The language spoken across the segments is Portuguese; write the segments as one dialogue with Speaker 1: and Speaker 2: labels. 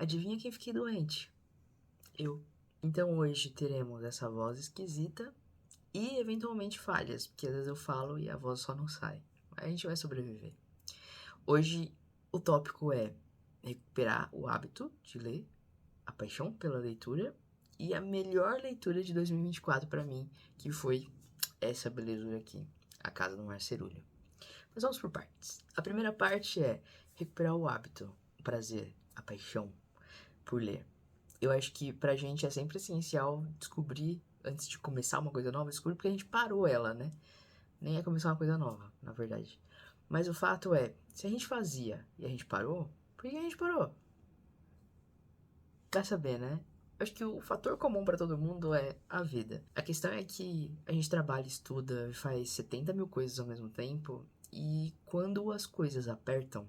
Speaker 1: Adivinha quem fiquei doente? Eu. Então hoje teremos essa voz esquisita e eventualmente falhas, porque às vezes eu falo e a voz só não sai. Mas a gente vai sobreviver. Hoje o tópico é recuperar o hábito de ler, a paixão pela leitura e a melhor leitura de 2024 pra mim, que foi essa belezura aqui, A Casa do Marcerulho. Mas vamos por partes. A primeira parte é recuperar o hábito, o prazer, a paixão por ler. Eu acho que pra gente é sempre essencial descobrir, antes de começar uma coisa nova, descobrir porque a gente parou ela, né? Nem é começar uma coisa nova, na verdade. Mas o fato é, se a gente fazia e a gente parou, por que a gente parou? Vai saber, né? Eu acho que o fator comum pra todo mundo é a vida. A questão é que a gente trabalha, estuda, faz 70 mil coisas ao mesmo tempo, e quando as coisas apertam,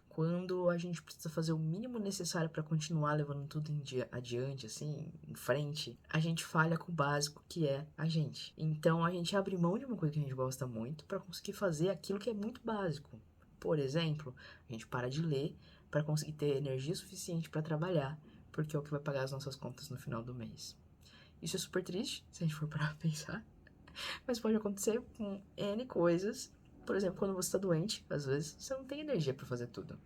Speaker 1: quando a gente precisa fazer o mínimo necessário para continuar levando tudo adiante, assim, em frente, a gente falha com o básico que é a gente. Então a gente abre mão de uma coisa que a gente gosta muito para conseguir fazer aquilo que é muito básico. Por exemplo, a gente para de ler para conseguir ter energia suficiente para trabalhar, porque é o que vai pagar as nossas contas no final do mês. Isso é super triste, se a gente for parar pra pensar, mas pode acontecer com N coisas. Por exemplo, quando você tá doente, às vezes você não tem energia para fazer tudo.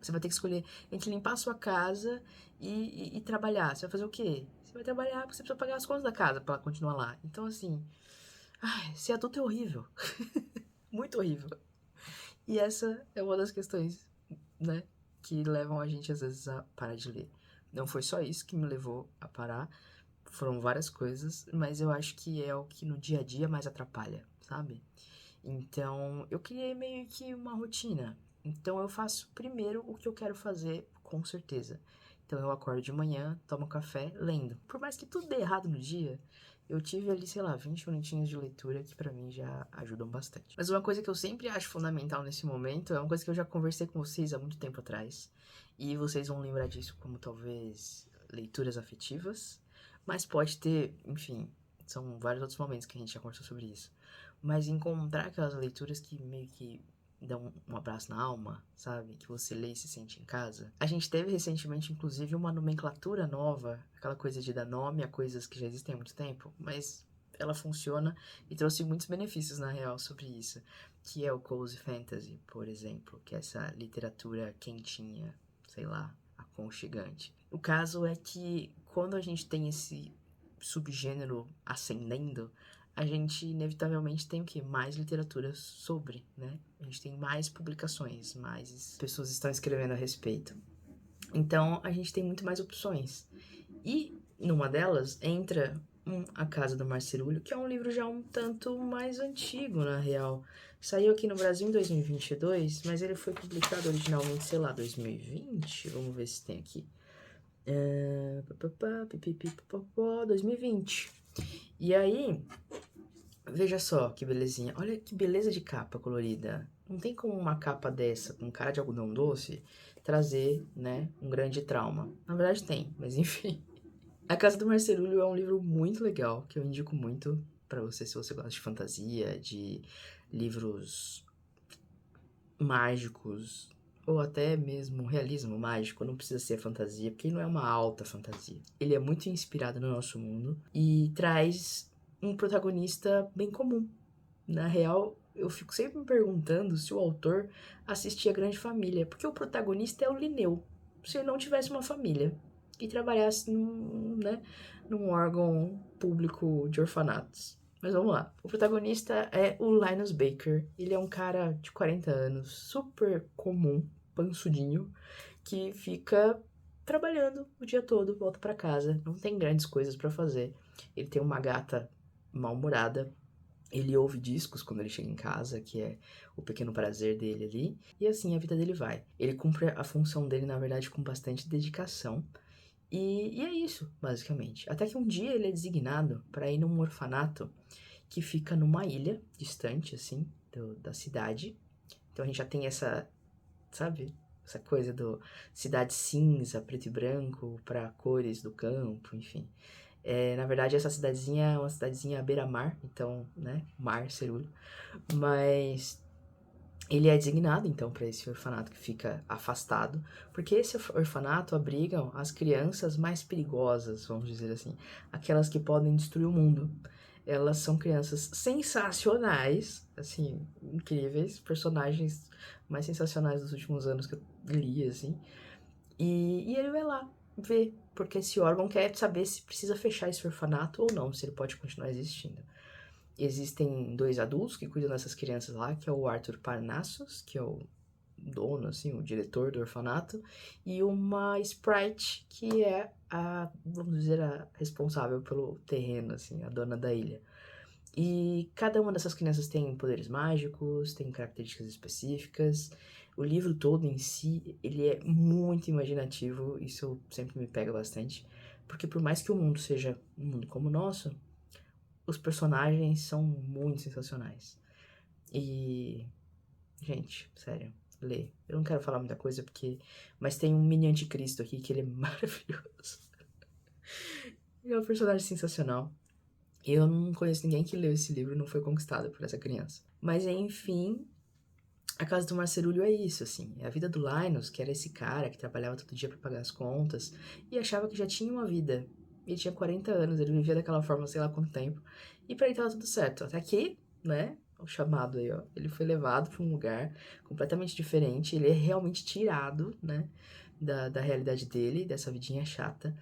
Speaker 1: Você vai ter que escolher entre limpar a sua casa e trabalhar. Você vai fazer o quê? Você vai trabalhar porque você precisa pagar as contas da casa pra ela continuar lá. Então, assim, ser adulto é horrível. Muito horrível. E essa é uma das questões, né, que levam a gente às vezes a parar de ler. Não foi só isso que me levou a parar, foram várias coisas, mas eu acho que é o que no dia a dia mais atrapalha, sabe? Então, eu criei meio que uma rotina. Então, eu faço primeiro o que eu quero fazer, com certeza. Então, eu acordo de manhã, tomo café, lendo. Por mais que tudo dê errado no dia, eu tive ali, sei lá, 20 minutinhos de leitura que pra mim já ajudam bastante. Mas uma coisa que eu sempre acho fundamental nesse momento é uma coisa que eu já conversei com vocês há muito tempo atrás. E vocês vão lembrar disso como talvez leituras afetivas. Mas pode ter, enfim, são vários outros momentos que a gente já conversou sobre isso. Mas encontrar aquelas leituras que meio que dão um abraço na alma, sabe? Que você lê e se sente em casa. A gente teve recentemente, inclusive, uma nomenclatura nova, aquela coisa de dar nome a coisas que já existem há muito tempo, mas ela funciona e trouxe muitos benefícios, na real, sobre isso. Que é o Cozy Fantasy, por exemplo, que é essa literatura quentinha, sei lá, aconchegante. O caso é que quando a gente tem esse subgênero ascendendo, a gente inevitavelmente tem o quê? Mais literatura sobre, né? A gente tem mais publicações, mais pessoas estão escrevendo a respeito. Então, a gente tem muito mais opções. E numa delas entra A Casa do Marcerulho, que é um livro já um tanto mais antigo, na real. Saiu aqui no Brasil em 2022, mas ele foi publicado originalmente, sei lá, 2020? Vamos ver se tem aqui. 2020. E aí, veja só que belezinha. Olha que beleza de capa colorida. Não tem como uma capa dessa, com cara de algodão doce, trazer, né, um grande trauma. Na verdade tem, mas enfim. A Casa do Marcerulho é um livro muito legal, que eu indico muito pra você se você gosta de fantasia, de livros mágicos, ou até mesmo realismo mágico, não precisa ser fantasia, porque ele não é uma alta fantasia. Ele é muito inspirado no nosso mundo e traz um protagonista bem comum. Na real, eu fico sempre me perguntando se o autor assistia Grande Família, porque o protagonista é o Linneu. Se ele não tivesse uma família e trabalhasse num órgão público de orfanatos. Mas vamos lá. O protagonista é o Linus Baker. Ele é um cara de 40 anos, super comum, pansudinho, que fica trabalhando o dia todo, volta para casa, não tem grandes coisas para fazer. Ele tem uma gata mal-humorada. Ele ouve discos quando ele chega em casa, que é o pequeno prazer dele ali. E assim a vida dele vai. Ele cumpre a função dele, na verdade, com bastante dedicação. E é isso, basicamente. Até que um dia ele é designado para ir num orfanato que fica numa ilha distante, assim, da cidade. Então a gente já tem essa, sabe? Essa coisa do cidade cinza, preto e branco, para cores do campo, enfim. Na verdade, essa cidadezinha é uma cidadezinha à beira-mar, então, né? Mar, Cerulho. Mas Ele é designado, então, para esse orfanato que fica afastado, porque esse orfanato abriga as crianças mais perigosas, vamos dizer assim, aquelas que podem destruir o mundo. Elas são crianças sensacionais, assim, incríveis, personagens mais sensacionais dos últimos anos que eu li, assim. E ele vai lá ver, porque esse órgão quer saber se precisa fechar esse orfanato ou não, se ele pode continuar existindo. Existem 2 adultos que cuidam dessas crianças lá, que é o Arthur Parnassus, que é o dono, assim, o diretor do orfanato, e uma Sprite, que é a, vamos dizer, a responsável pelo terreno, assim, a dona da ilha. E cada uma dessas crianças tem poderes mágicos, tem características específicas. O livro todo em si, ele é muito imaginativo, isso sempre me pega bastante, porque por mais que o mundo seja um mundo como o nosso, os personagens são muito sensacionais. E, gente, sério, lê. Eu não quero falar muita coisa porque. Mas tem um mini anticristo aqui que ele é maravilhoso. Ele é um personagem sensacional. E eu não conheço ninguém que leu esse livro e não foi conquistado por essa criança. Mas enfim, a Casa do Marcerulho é isso, assim. É a vida do Linus, que era esse cara que trabalhava todo dia pra pagar as contas e achava que já tinha uma vida. Ele tinha 40 anos, ele vivia daquela forma sei lá quanto tempo. E pra ele tava tudo certo. Até que, né, o chamado aí, ó. Ele foi levado pra um lugar completamente diferente. Ele é realmente tirado, né, da realidade dele, dessa vidinha chata.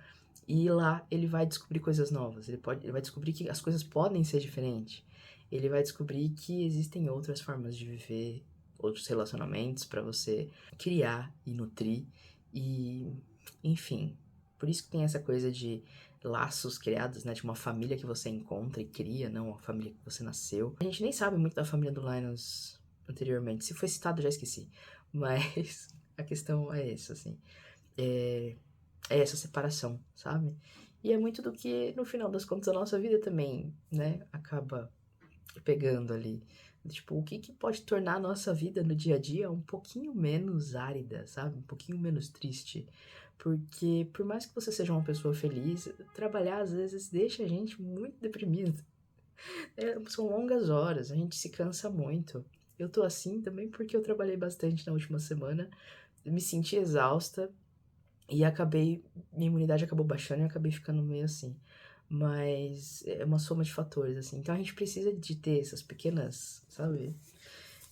Speaker 1: E lá ele vai descobrir coisas novas. Ele vai descobrir que as coisas podem ser diferentes. Ele vai descobrir que existem outras formas de viver, outros relacionamentos para você criar e nutrir. E, enfim, por isso que tem essa coisa de laços criados, né? De uma família que você encontra e cria, não uma família que você nasceu. A gente nem sabe muito da família do Linus anteriormente. Se foi citado, já esqueci. Mas a questão é essa, assim. É, é essa separação, sabe? E é muito do que, no final das contas, a nossa vida também, né, acaba pegando ali. Tipo, o que que pode tornar a nossa vida no dia a dia um pouquinho menos árida, sabe? Um pouquinho menos triste. Porque, por mais que você seja uma pessoa feliz, trabalhar às vezes deixa a gente muito deprimido. São longas horas, a gente se cansa muito. Eu tô assim também porque eu trabalhei bastante na última semana, me senti exausta, e acabei, minha imunidade acabou baixando e eu acabei ficando meio assim. Mas é uma soma de fatores, assim. Então a gente precisa de ter essas pequenas, sabe,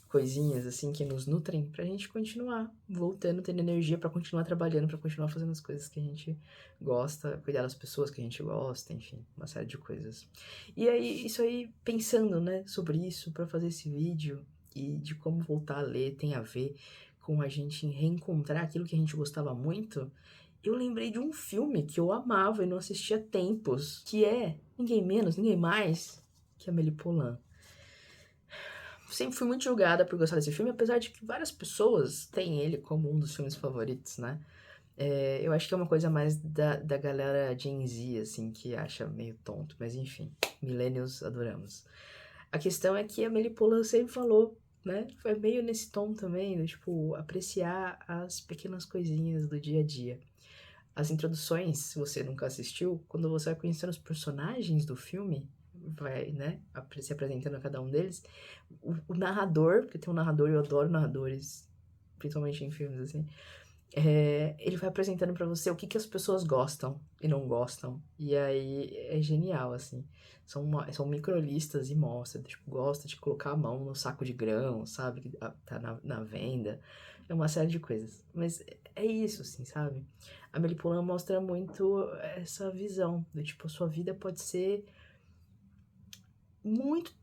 Speaker 1: coisinhas, assim, que nos nutrem pra gente continuar voltando, tendo energia pra continuar trabalhando, pra continuar fazendo as coisas que a gente gosta, cuidar das pessoas que a gente gosta, enfim, uma série de coisas. E aí, isso aí, pensando, né, sobre isso, pra fazer esse vídeo e de como voltar a ler tem a ver com a gente reencontrar aquilo que a gente gostava muito, eu lembrei de um filme que eu amava e não assistia há tempos, que é ninguém menos, ninguém mais que Amélie Poulain. Sempre fui muito julgada por gostar desse filme, apesar de que várias pessoas têm ele como um dos filmes favoritos, né? Eu acho que é uma coisa mais da galera Gen Z, assim, que acha meio tonto, mas enfim, millennials adoramos. A questão é que a Amélie Poulain sempre falou, né? Foi meio nesse tom também, né? Tipo, apreciar as pequenas coisinhas do dia a dia. As introduções, se você nunca assistiu, quando você vai conhecendo os personagens do filme, vai, né, se apresentando a cada um deles, o narrador, porque tem um narrador, eu adoro narradores, principalmente em filmes assim, ele vai apresentando pra você o que as pessoas gostam e não gostam, e aí é genial, assim. São microlistas e mostra, tipo, gosta de colocar a mão no saco de grão, sabe, que tá na venda, é uma série de coisas. Mas é isso, assim, sabe? A Melipona mostra muito essa visão, do tipo, a sua vida pode ser muito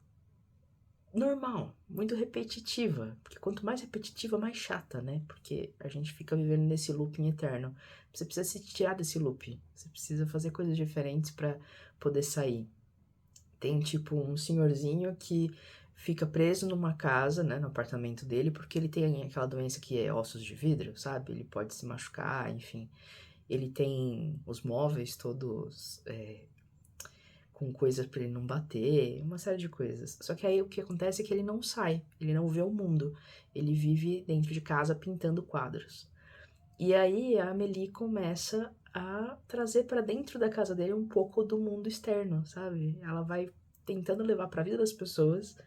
Speaker 1: normal, muito repetitiva. Porque quanto mais repetitiva, mais chata, né? Porque a gente fica vivendo nesse looping eterno. Você precisa se tirar desse loop. Você precisa fazer coisas diferentes pra poder sair. Tem tipo um senhorzinho que fica preso numa casa, né, no apartamento dele, porque ele tem aquela doença que é ossos de vidro, sabe? Ele pode se machucar, enfim. Ele tem os móveis todos com coisas pra ele não bater, uma série de coisas. Só que aí o que acontece é que ele não sai, ele não vê o mundo. Ele vive dentro de casa pintando quadros. E aí a Amélie começa a trazer pra dentro da casa dele um pouco do mundo externo, sabe? Ela vai tentando levar pra vida das pessoas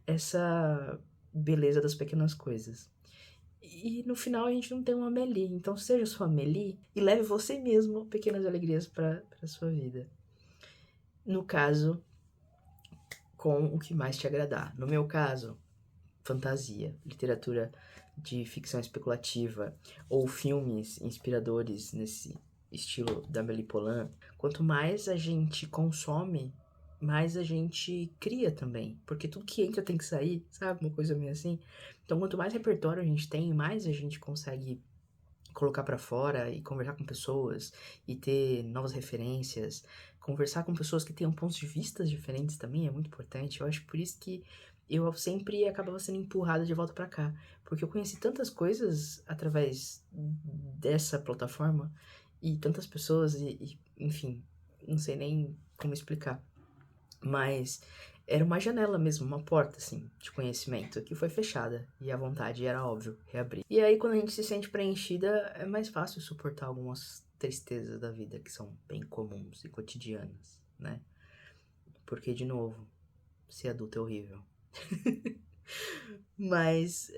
Speaker 1: essa beleza das pequenas coisas. E no final a gente não tem uma Amélie. Então seja sua Amélie e leve você mesmo pequenas alegrias pra sua vida. No caso, com o que mais te agradar. No meu caso, fantasia, literatura de ficção especulativa ou filmes inspiradores nesse estilo da Amélie Poulain. Quanto mais a gente consome, mais a gente cria também, porque tudo que entra tem que sair, sabe? Uma coisa meio assim. Então, quanto mais repertório a gente tem, mais a gente consegue colocar pra fora e conversar com pessoas e ter novas referências, conversar com pessoas que tenham pontos de vista diferentes também é muito importante. Eu acho por isso que eu sempre acabava sendo empurrada de volta pra cá, porque eu conheci tantas coisas através dessa plataforma e tantas pessoas enfim, não sei nem como explicar. Mas era uma janela mesmo, uma porta, assim, de conhecimento que foi fechada. E a vontade era óbvio reabrir. E aí, quando a gente se sente preenchida, é mais fácil suportar algumas tristezas da vida que são bem comuns e cotidianas, né? Porque, de novo, ser adulto é horrível. Mas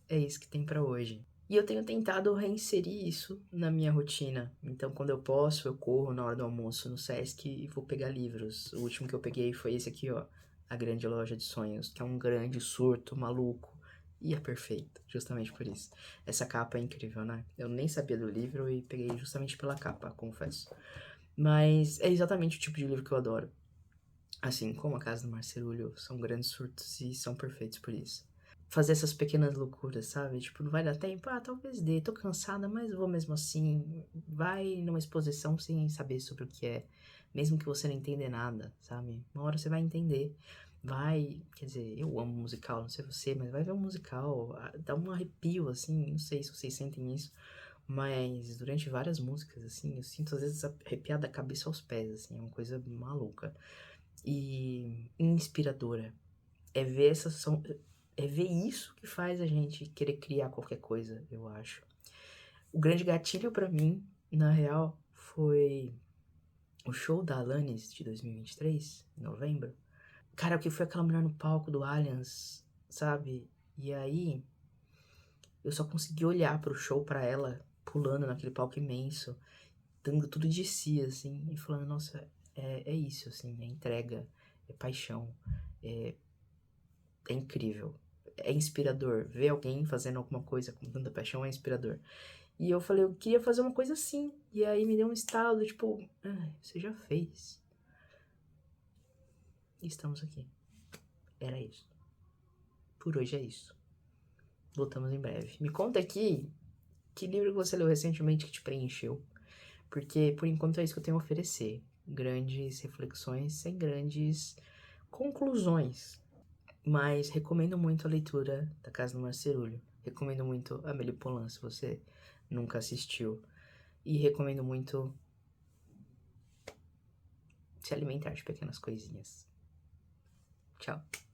Speaker 1: é isso que tem pra hoje. E eu tenho tentado reinserir isso na minha rotina. Então, quando eu posso, eu corro na hora do almoço no Sesc e vou pegar livros. O último que eu peguei foi esse aqui, ó. A Grande Loja de Sonhos, que é um grande surto maluco. E é perfeito, justamente por isso. Essa capa é incrível, né? Eu nem sabia do livro e peguei justamente pela capa, confesso. Mas é exatamente o tipo de livro que eu adoro. Assim como A Casa do Marcerulho, são grandes surtos e são perfeitos por isso. Fazer essas pequenas loucuras, sabe? Tipo, não vai dar tempo? Ah, talvez dê. Tô cansada, mas vou mesmo assim. Vai numa exposição sem saber sobre o que é. Mesmo que você não entenda nada, sabe? Uma hora você vai entender. Vai, quer dizer, eu amo musical, não sei você, mas vai ver um musical. Dá um arrepio, assim. Não sei se vocês sentem isso. Mas durante várias músicas, assim, eu sinto às vezes arrepiar da cabeça aos pés, assim. É uma coisa maluca. E inspiradora. É ver é ver isso que faz a gente querer criar qualquer coisa, eu acho. O grande gatilho pra mim, na real, foi o show da Alanis de 2023, em novembro. Cara, o que foi aquela mulher no palco do Allianz, sabe? E aí, eu só consegui olhar pro show pra ela, pulando naquele palco imenso, dando tudo de si, assim, e falando, nossa, é isso, assim, é entrega, é paixão, é é incrível. É inspirador. Ver alguém fazendo alguma coisa com tanta paixão é inspirador. E eu falei, eu queria fazer uma coisa assim. E aí me deu um estalo, tipo, você já fez. E estamos aqui. Era isso. Por hoje é isso. Voltamos em breve. Me conta aqui que livro você leu recentemente que te preencheu. Porque por enquanto é isso que eu tenho a oferecer. Grandes reflexões sem grandes conclusões. Mas recomendo muito a leitura da Casa do Marcerulho. Recomendo muito Amélie Poulain, se você nunca assistiu. E recomendo muito se alimentar de pequenas coisinhas. Tchau.